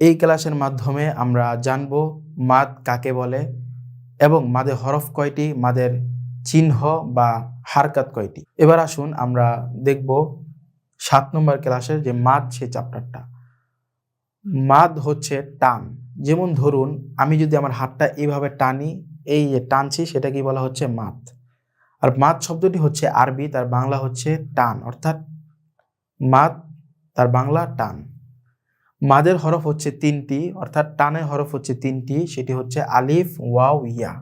এই ক্লাসের মাধ্যমে আমরা জানব মাদ কাকে বলে এবং মাদের হরফ কয়টি, মাদের চিহ্ন বা হারকাত কয়টি। এবার আসুন আমরা দেখব 7 নম্বর ক্লাসের যে মাদ সে চ্যাপ্টারটা। মাদ হচ্ছে টান। যেমন ধরুন আমি যদি আমার হাতটা এইভাবে টানি, এই যে টানছি সেটা কি বলা হচ্ছে মাদ। আর মাদ শব্দটি হচ্ছে আরবি, তার বাংলা হচ্ছে টান, অর্থাৎ মাদ তার বাংলা টান। মাদের হরফ হচ্ছে 3টি, অর্থাৎ টানের হরফ হচ্ছে 3টি, সেটি হচ্ছে আলিফ, ওয়াও, ইয়া।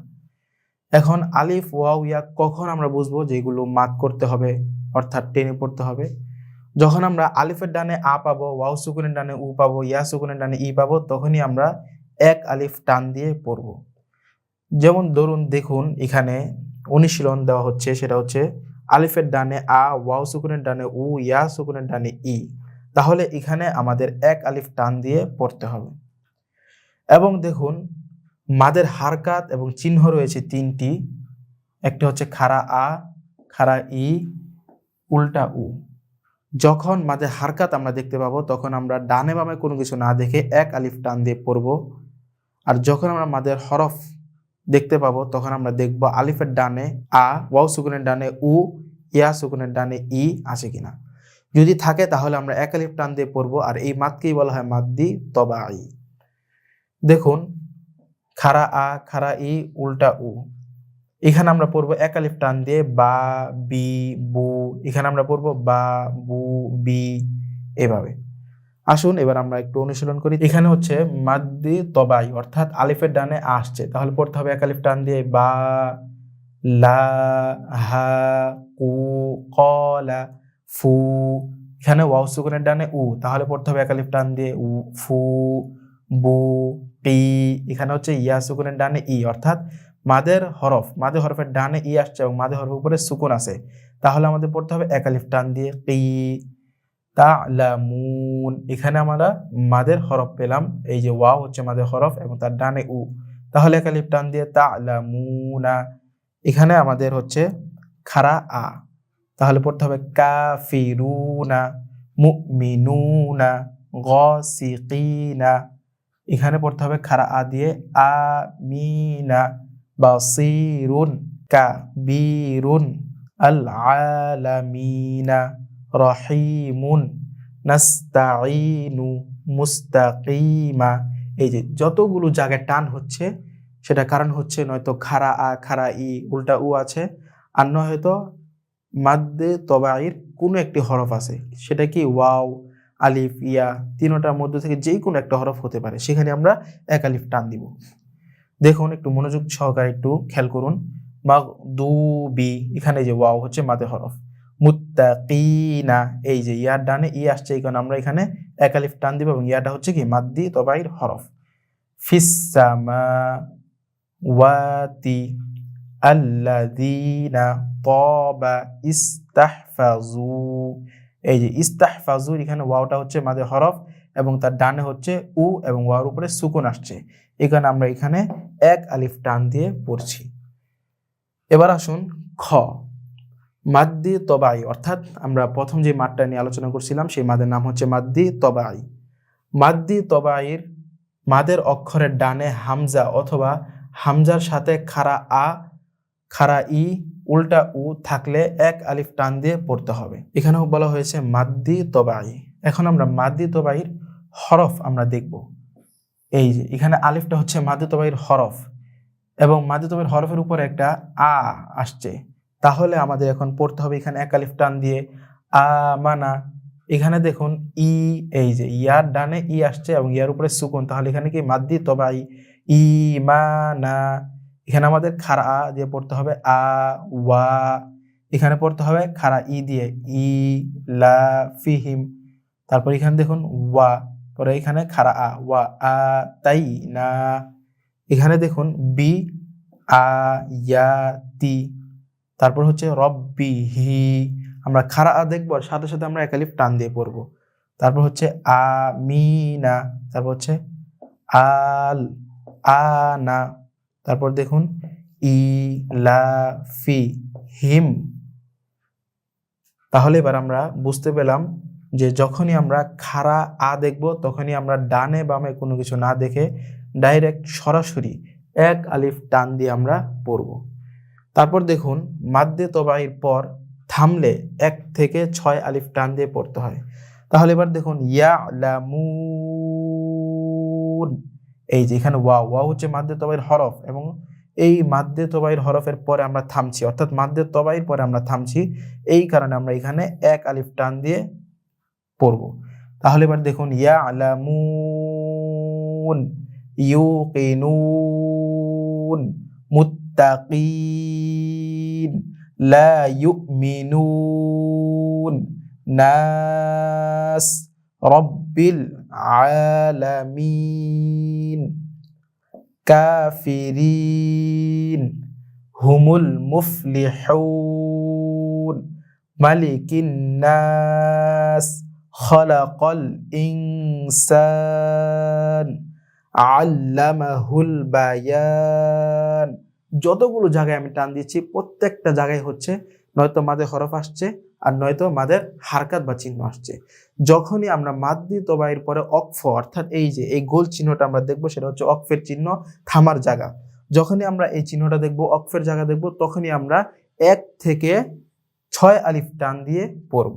এখন আলিফ, ওয়াও, ইয়া কখন আমরা বুঝবো যে এগুলো মাদ করতে হবে, অর্থাৎ টেনে পড়তে হবে? যখন আমরা আলিফের ডানে আ পাবো, ওয়াও সুকুনের ডানে উ পাবো, ইয়া সুকুনের ডানে ই পাবো, তখনই আমরা এক আলিফ টান দিয়ে পড়ব। যেমন ধরুন দেখুন এখানে অনুশীলন দেওয়া হচ্ছে, সেটা হচ্ছে আলিফের ডানে আ, ওয়াও সুকুনের ডানে উ, ইয়া সুকুনের ডানে ই। তাহলে এখানে আমাদের এক আলিফ টান দিয়ে পড়তে হবে। এবং দেখুন মাদের হারকাত এবং চিহ্ন রয়েছে 3টি। একটা হচ্ছে খাড়া আ, খাড়া ই, উল্টা উ। যখন মাদের হারকাত আমরা দেখতে পাবো তখন আমরা ডানে বামে কোনো কিছু না দেখে এক আলিফ টান দিয়ে পড়ব। আর যখন আমরা মাদের হরফ দেখতে পাবো তখন আমরা দেখব আলিফের ডানে আ, ওয়াও সুকুনের ডানে উ, ইয়া সুকুনের ডানে ই আছে কিনা। যদি থাকে তাহলে আমরা এক আলিফ টান দিয়ে পড়বো, আর এই মাদকেই বলা হয় মাদ্দি তবাই। দেখুন খাড়া আ, খাড়া ই, উল্টা উ, এখানে আমরা পড়বো এক আলিফ টান দিয়ে বা, বি, বু। এখানে আমরা পড়বো বা, বু, বি, এভাবে। আসুন এবার আমরা একটু অনুশীলন করি। এখানে হচ্ছে মাদ্দি তবাই, অর্থাৎ আলিফের ডানে আসছে, তাহলে পড়তে হবে এক আলিফ টান দিয়ে বা, লা, হা, কু, কলা, ফু। এখানে ওয়াও সুকুনের ডানে উ, তাহলে পড়তে হবে এক আলিফ টান দিয়ে উ, ফু, বু, কি। এখানে হচ্ছে ইয়া সুকুনের ডানে ই, অর্থাৎ মাদের হরফের ডানে ই আসছে এবং মাদের হরফের উপরে সুকুন আছে, তাহলে আমাদের পড়তে হবে এক আলিফ টান দিয়ে কি। তা'লামুন, এখানে আমরা মাদের হরফ পেলাম, এই যে ওয়াও হচ্ছে মাদের হরফ এবং তার ডানে উ, তাহলে এক আলিফ টান দিয়ে তা'লামুনা। এখানে আমাদের হচ্ছে খাড়া আ, তাহলে পড়তে হবে কাফিরুনা, মুমিনুনা, গাসিকিনা। এখানে পড়তে হবে খাড়া আ দিয়ে আমিনা, বাসিরুন, কাবীরুন, আল আলামিনা, রহিমুন, নাস্তাঈনু, মুস্তাকিমা। এই যে যতগুলো জায়গায় টান হচ্ছে সেটা কারণ হচ্ছে নয়তো খাড়া আ, খাড়া ই, উল্টা উ আছে, আর নয়তো মাদ্দে তবাইর কোনো একটি হরফ আছে, সেটা কি ওয়াও, আলিফ, ইয়া, তিনটার মধ্যে থেকে যেই কোনো একটা হরফ হতে পারে, সেখানে আমরা এক আলিফ টান দিব। দেখুন একটু মনোযোগ সহকারে একটু খেয়াল করুন। মাগদুবি, এখানে যে ওয়াও হচ্ছে মাদে হরফ। মুত্তাকিনা, এই যে ইয়ার ডানে ই আসছে, এই কারণে আমরা এখানে এক আলিফ টান দিব এবং ইয়াটা হচ্ছে কি মাদ্দি তবাইর হরফ। ফিসসামাওয়াতি আল্লাযীনা তাবা ইস্তাহফাজু। এই যে ইস্তাহফাজু, এখানে ওয়াওটা হচ্ছে মাদে হরফ এবং তার ডানে হচ্ছে উ এবং ওয়ার উপরে সুকুন আসছে, এখানে আমরা এখানে এক আলিফ টান দিয়ে পড়ছি। এবার আসুন খ, মাদ্দি তবাই, অর্থাৎ আমরা প্রথম যে মাদটা নিয়ে আলোচনা করছিলাম সেই মাদের নাম হচ্ছে মাদ্দি তবাই। মাদ্দি তবাইর মাদের অক্ষরের ডানে হামজা অথবা হামজার সাথে খাড়া আ, খাড়া ই, উল্টা উ থাকলে এক আলিফ টান দিয়ে পড়তে হবে। এখানেও বলা হয়েছে মাদ্দি তবাই। এখন আমরা মাদ্দি তবাইর হরফ আমরা দেখব। এই যে এখানে আলিফটা হচ্ছে মাদ্দি তবাইর হরফ এবং মাদ্দি তবাইর হরফের উপরে একটা আ আসছে, তাহলে আমাদের এখন পড়তে হবে এখানে এক আলিফ টান দিয়ে আমানা। এখানে দেখুন ই, এই যে ইয়ার ডানে ই আসছে এবং ইয়ার উপরে সুকুন, তাহলে এখানে কি মাদ্দি তবাই ইমানা। এখানে আমাদের খাড়া আ দিয়ে পড়তে হবে আ ওয়া, এখানে পড়তে হবে খাড়া ই দিয়ে ই লা ফিহিম। তারপর এখানে দেখুন ওয়া, পরে এখানে খাড়া আ ওয়া আ তাই না। এখানে দেখুন বি আ ইয়া তি, তারপর হচ্ছে রব্বি হি। আমরা খাড়া আ দেখবো, সাথে সাথে আমরা এক আলিফ টান দিয়ে পড়বো। তারপর হচ্ছে আমিনা, তারপর হচ্ছে আল আনা, তারপর দেখুন ইলাফি হিম। তাহলে এবার আমরা বুঝতে পেলাম যে যখনই আমরা খাড়া আ দেখব তখনই আমরা ডানে বামে কোনো কিছু না দেখে ডাইরেক্ট সরাসরি এক আলিফ টান দিয়ে আমরা পড়ব। তারপর দেখুন মাদ্দে তবাইর পর থামলে 1 থেকে 6 আলিফ টান দিয়ে পড়তে হয়। তাহলে এবার দেখুন ইয়ালামুন, এই যে এখানে ওয়াও, ওয়াও হচ্ছে মাদ্দে তবাইর হরফ এবং এই মাদ্দে তবাইর হরফের পরে আমরা থামছি, অর্থাৎ মাদ্দে তবাইর পরে আমরা থামছি, এই কারণে আমরা এখানে 1 আলিফ টান দিয়ে পড়ব। তাহলে এবার দেখুন ইয়ালামুন, ইউকিনুন, মুত্তাকিন, লা ইউমিনুন, নাস, রব্বিল আলামিন, কাফিরিন, হুমুল মুফলিহুন, মালিকিন নাস, খলাকাল ইনসান, আল্লামাহুল বায়ান। যতগুলো জায়গায় আমি টান দিচ্ছি প্রত্যেকটা জায়গায় হচ্ছে নয়তো মাদে হরফ আসছে আর নয়তো মাদের হারকাত বা চিহ্ন আসছে। যখনই আমরা মাদ্দি তবাইর পরে অক্ফ, অর্থাৎ এই যে এই গোল চিহ্নটা আমরা দেখবো, সেটা হচ্ছে অক্ফের চিহ্ন, থামার জায়গা। যখনই আমরা এই চিহ্নটা দেখবো, অক্ফের জায়গা দেখবো, তখনই আমরা 1 থেকে 6 আলিফ টান দিয়ে পড়ব।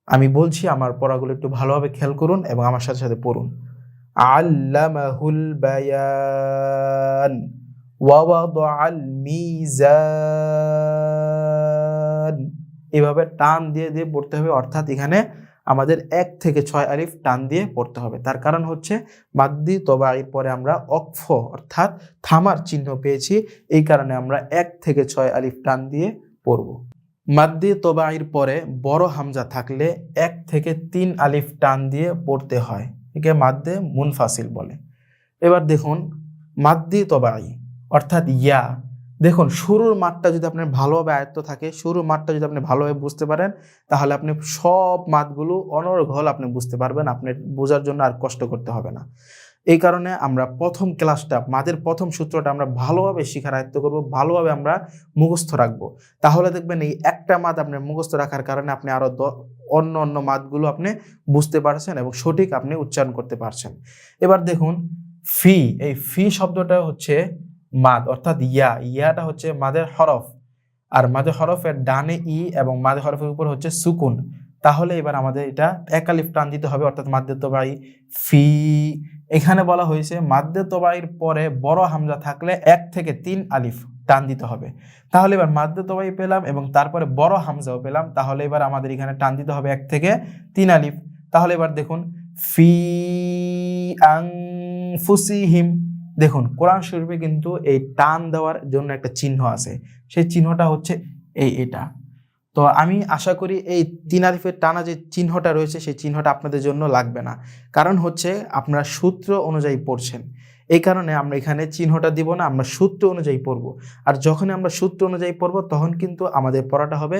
আমি বলছি, আমার পড়াগুলো একটু ভালোভাবে খেয়াল করুন এবং আমার সাথে সাথে পড়ুন। আল্লামাহুল বায়ান, ওয়াওয়াদাআল মিজান। এভাবে টান দিয়ে দিয়ে পড়তে হবে, অর্থাৎ এখানে আমাদের 1 থেকে 6 আলিফ টান দিয়ে পড়তে হবে। তার কারণ হচ্ছে মাদ্দি তবাইর পরে আমরা অক্ফ অর্থাৎ থামার চিহ্ন পেয়েছি, এই কারণে আমরা 1 থেকে 6 আলিফ টান দিয়ে পড়ব। মাদ্দি তবাইর পরে বড় হামজা থাকলে 1 থেকে 3 আলিফ টান দিয়ে পড়তে হয়, একে মাদ্দে মুনফাসিল বলে। এবার দেখুন মাদ্দি তবাই অর্থাৎ ইয়া, দেখুন শুরুর মাঠটা যদি আপনার ভালোভাবে আয়ত্ত থাকে, শুরুর মাঠটা যদি আপনি ভালোভাবে বুঝতে পারেন, তাহলে আপনি সব মাদগুলো অনর্গল আপনি বুঝতে পারবেন, আপনার বোঝার জন্য আর কষ্ট করতে হবে না। এই কারণে আমরা প্রথম ক্লাসটা, মাদের প্রথম সূত্রটা আমরা ভালোভাবে শিখার আয়ত্ত করব, ভালোভাবে আমরা মুখস্থ রাখবো। তাহলে দেখবেন এই একটা মাদ আপনার মুখস্থ রাখার কারণে আপনি আরো অন্য অন্য মাদগুলো আপনি বুঝতে পারছেন এবং সঠিক আপনি উচ্চারণ করতে পারছেন। এবার দেখুন ফি, এই ফি শব্দটা হচ্ছে মাদ অর্থাৎ ইয়া, ইয়াটা হচ্ছে মাদের হরফ, আর মাদের হরফের ডানে ই এবং মাদের হরফের উপর হচ্ছে সুকুন। তাহলে এবার আমাদের এটা 1 আলিফ টান দিতে হবে, অর্থাৎ মাদ্দে তবাই ফি। এখানে বলা হয়েছে মাদ্দে তবাইর পরে বড় হামজা থাকলে 1 থেকে 3 আলিফ টান দিতে হবে। তাহলে এবার মাদ্দে তবাই পেলাম এবং তারপরে বড় হামজাও পেলাম, তাহলে এবার আমাদের এখানে টান দিতে হবে 1 থেকে 3 আলিফ। তাহলে এবার দেখুন ফি আনফুসিহিম, দেখুন কোরআন শরীফে কিন্তু এই টান দেওয়ার জন্য একটা চিহ্ন আছে, সেই চিহ্নটা হচ্ছে এটা। তো আমি আশা করি এই 3 আলিফের টানা যে চিহ্নটা রয়েছে সেই চিহ্নটা আপনাদের জন্য লাগবে না, কারণ হচ্ছে আপনারা সূত্র অনুযায়ী পড়ছেন, এই কারণে আমরা এখানে চিহ্নটা দিব না, আমরা সূত্র অনুযায়ী পড়ব। আর যখন আমরা সূত্র অনুযায়ী পড়ব তখন কিন্তু আমাদের পড়াটা হবে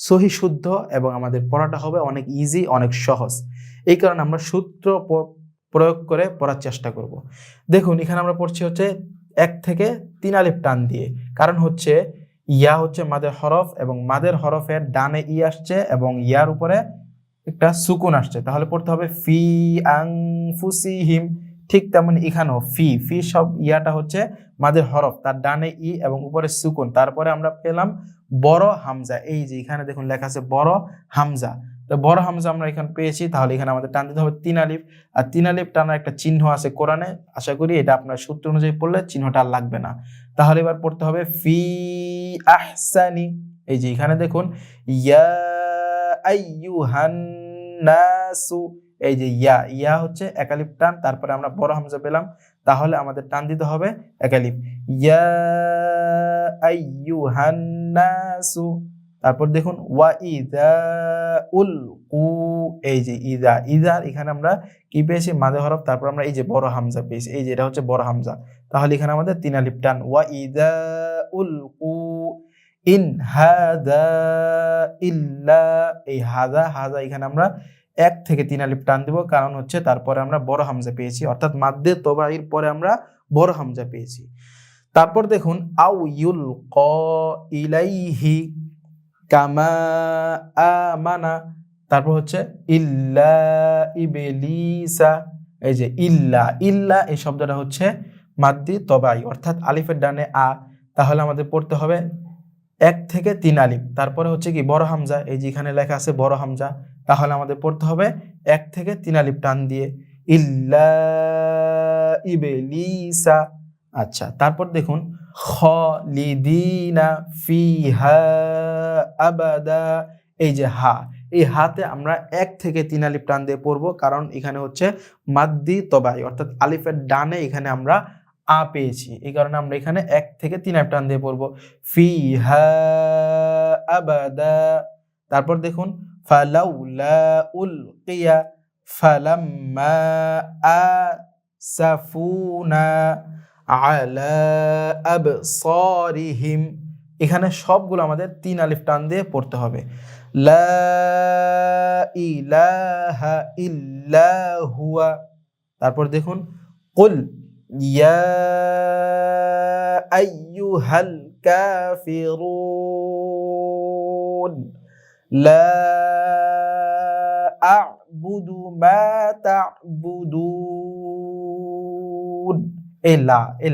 সহি শুদ্ধ এবং আমাদের পড়াটা হবে অনেক ইজি, অনেক সহজ। এই কারণে আমরা সূত্র প্রয়োগ করে পড়ার চেষ্টা করব। দেখুন এখানে আমরা পড়ছি হচ্ছে 1 থেকে 3 আলিফ টান দিয়ে, কারণ হচ্ছে ইয়া হচ্ছে মাদের হরফ এবং মাদের হরফের ডানে ই আসছে এবং ইয়ার উপরে একটা সুকুন আসছে, তাহলে পড়তে হবে ফি আনফুসিহিম। ঠিক তেমন এখানেও ফি, ফি সব ইয়াটা হচ্ছে মাদের হরফ, তার ডানে ই এবং উপরে সুকুন, তারপরে আমরা পেলাম বড় হামজা, এই যে এখানে দেখুন লেখা আছে বড় হামজা, তো বড় হামজা আমরা এখানে পেয়েছি, তাহলে এখানে আমাদের টান দিতে হবে 3 আলিফ। আর 3 আলিফ টানার একটা চিহ্ন আছে কোরআনে, আশা করি এটা আপনার সূত্র অনুযায়ী পড়লে চিহ্নটা আর লাগবে না। তাহলে এবার পড়তে হবে ফি আহসানি, এই যে এখানে দেখুন ইয়া আইয়ুহান নাসু, এই যে ইয়া, ইয়া হচ্ছে 1 আলিফ টান, তারপরে আমরা বড় হামজা পেলাম, তাহলে আমাদের টান দিতে হবে 1 আলিফ, ইয়া আইয়ুহান নাসু। তারপর দেখুন ওয়া ইযা উলকু, এই যে ইযা, ইযার এখানে আমরা কি পেয়েছি মাদে হরফ, তারপর আমরা এই যে বড় হামজা পেয়েছি, এই যে এটা হচ্ছে বড় হামজা, তাহলে এখানে আমাদের 3 আলিফ টান, ওয়া ইযা উলকু ইন হাযা ইল্লা, এই হাযা, হাযা এখানে আমরা 1 থেকে 3 আলিফ টান দিব, কারণ হচ্ছে তারপরে আমরা বড় হামজা পেয়েছি, অর্থাৎ মাদ্দে তবাইর পরে আমরা বড় হামজা পেয়েছি। তারপর দেখুন আউ ইউলকা ইলাইহি কামা আমানা, তারপর হচ্ছে ইল্লা ইবলিসা, এই যে ইল্লা, ইল্লা এই শব্দটা হচ্ছে মাদ্দি তবাই, অর্থাৎ আলিফের ডানে আ, তাহলে আমাদের পড়তে হবে 1 থেকে 3 আলিফ। তারপরে হচ্ছে কি বড় হামজা, এই যে এখানে লেখা আছে বড় হামজা, তাহলে আমাদের পড়তে হবে 1 থেকে 3 আলিফ টান দিয়ে ইল্লা ইবলিসা। আচ্ছা, তারপর দেখুন খালিদিনা ফিহা আবাদা, এই যে হা, এই হাতে আমরা 1 থেকে 3 আলিফ টান দিয়ে পড়বো, কারণ এখানে হচ্ছে মাদ্দি তবাই, অর্থাৎ আলিফের ডানে এখানে আমরা আ পেয়েছি, এই কারণে আমরা এখানে 1 থেকে 3 আলিফ টান দিয়ে পড়বো ফিহা আবাদা। তারপর দেখুন ফালাউলা উলকিয়া ফালাম্মা আসাফুনা আলা আবসারিহিম, এখানে সবগুলো আমাদের 3 আলিফ টান দিয়ে পড়তে হবে। লা ইলাহা ইল্লা হুয়া। তারপর দেখুন কুল ইয়া আইয়ুহাল কাফিরুন লা আ'বুদু মা তা'বুদুন। এই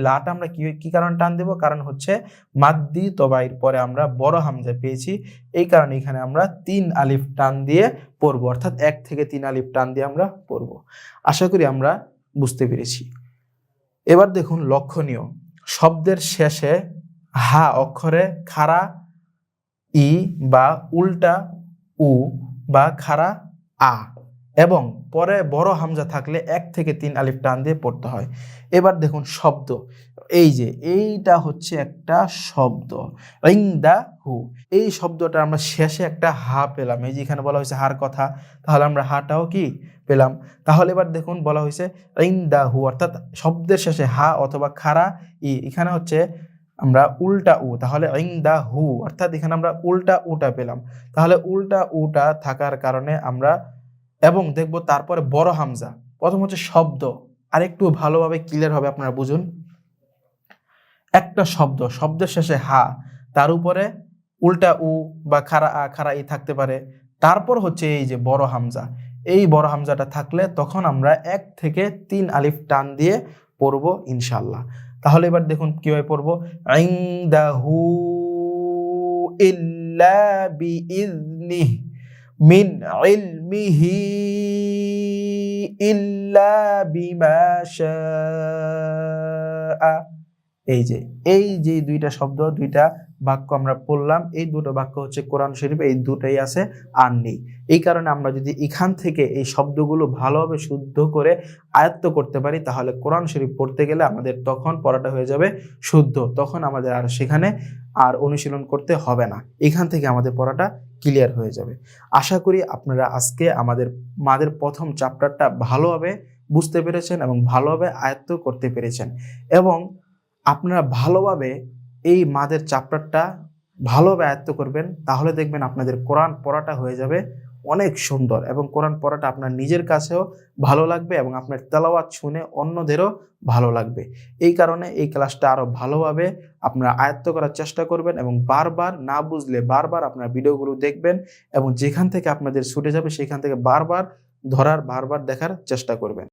লাটা আমরা কি কারণে টান দেব, কারণ হচ্ছে মাদ্দি তবাইর পরে আমরা বড় হামজা পেয়েছি, এই কারণে এখানে আমরা 3 আলিফ টান দিয়ে পড়ব, অর্থাৎ 1 থেকে 3 আলিফ টান দিয়ে আমরা পড়ব। আশা করি আমরা বুঝতে পেরেছি। এবার দেখুন লক্ষণীয়, শব্দের শেষে হা অক্ষরে খাড়া ই বা উল্টা উ বা খাড়া আ এবং পরে বড় হামজা থাকলে 1 থেকে 3 আলিফ টান দিয়ে পড়তে হয়। এবার দেখুন শব্দ, এই যে এইটা হচ্ছে একটা শব্দ ইনদাহু, এই শব্দটা আমরা শেষে একটা হা পেলাম, এই যে এখানে বলা হয়েছে হার কথা, তাহলে আমরা হাটাও কি পেলাম। তাহলে এবার দেখুন বলা হয়েছে ইনদাহু, অর্থাৎ শব্দের শেষে হা অথবা খাড়া ই, এখানে হচ্ছে আমরা উল্টা উ, তাহলে ইনদাহু, অর্থাৎ এখানে আমরা উল্টা উটা পেলাম। তাহলে উল্টা উটা থাকার কারণে আমরা, এবং দেখব তারপরে বড় হামজা, প্রথম হচ্ছে শব্দ, আর একটু ভালোভাবে ক্লিয়ার হবে আপনারা বুঝুন। একটা শব্দের শেষে হা, তার উপরে উল্টা উ বা খাড়া ই থাকতে পারে, তারপর হচ্ছে এই যে বড় হামজা, এই বড় হামজাটা থাকলে তখন আমরা 1 থেকে 3 আলিফ টান দিয়ে পড়বো ইনশাআল্লাহ। তাহলে এবার দেখুন কিভাবে পড়বো, ইনদাহু ইল্লা বিইজনিহি মিন ইলমিহি ইল্লা বিমা শাআ। এই যে দুইটা শব্দ, দুইটা বাক্য আমরা পড়লাম, এই দুটো বাক্য হচ্ছে কোরআন শরীফ, এই দুটাই আছে আর নেই। এই কারণে আমরা যদি এখান থেকে এই শব্দগুলো ভালোভাবে শুদ্ধ করে আয়ত্ত করতে পারি, তাহলে কোরআন শরীফ পড়তে গেলে আমাদের তখন পড়াটা হয়ে যাবে শুদ্ধ, তখন আমাদের আর সেখানে আর অনুশীলন করতে হবে না, এখান থেকে আমাদের পড়াটা ক্লিয়ার হয়ে যাবে। আশা করি আপনারা আজকে আমাদের প্রথম চ্যাপ্টারটা ভালোভাবে বুঝতে পেরেছেন এবং ভালোভাবে আয়ত্ত করতে পেরেছেন, এবং আপনারা ভালোভাবে এই মাদের চ্যাপ্টারটা ভালোভাবে আয়ত্ত করবেন, তাহলে দেখবেন আপনাদের কোরআন পড়াটা হয়ে যাবে অনেক সুন্দর, এবং কোরআন পড়াটা আপনার নিজের কাছেও ভালো লাগবে এবং আপনার তেলাওয়াত শুনে অন্যদেরও ভালো লাগবে। এই কারণে এই ক্লাসটা আরও ভালোভাবে আপনারা আয়ত্ত করার চেষ্টা করবেন, এবং বারবার না বুঝলে বারবার আপনার ভিডিওগুলো দেখবেন, এবং যেখান থেকে আপনাদের ছুটে যাবে সেখান থেকে বারবার দেখার চেষ্টা করবেন।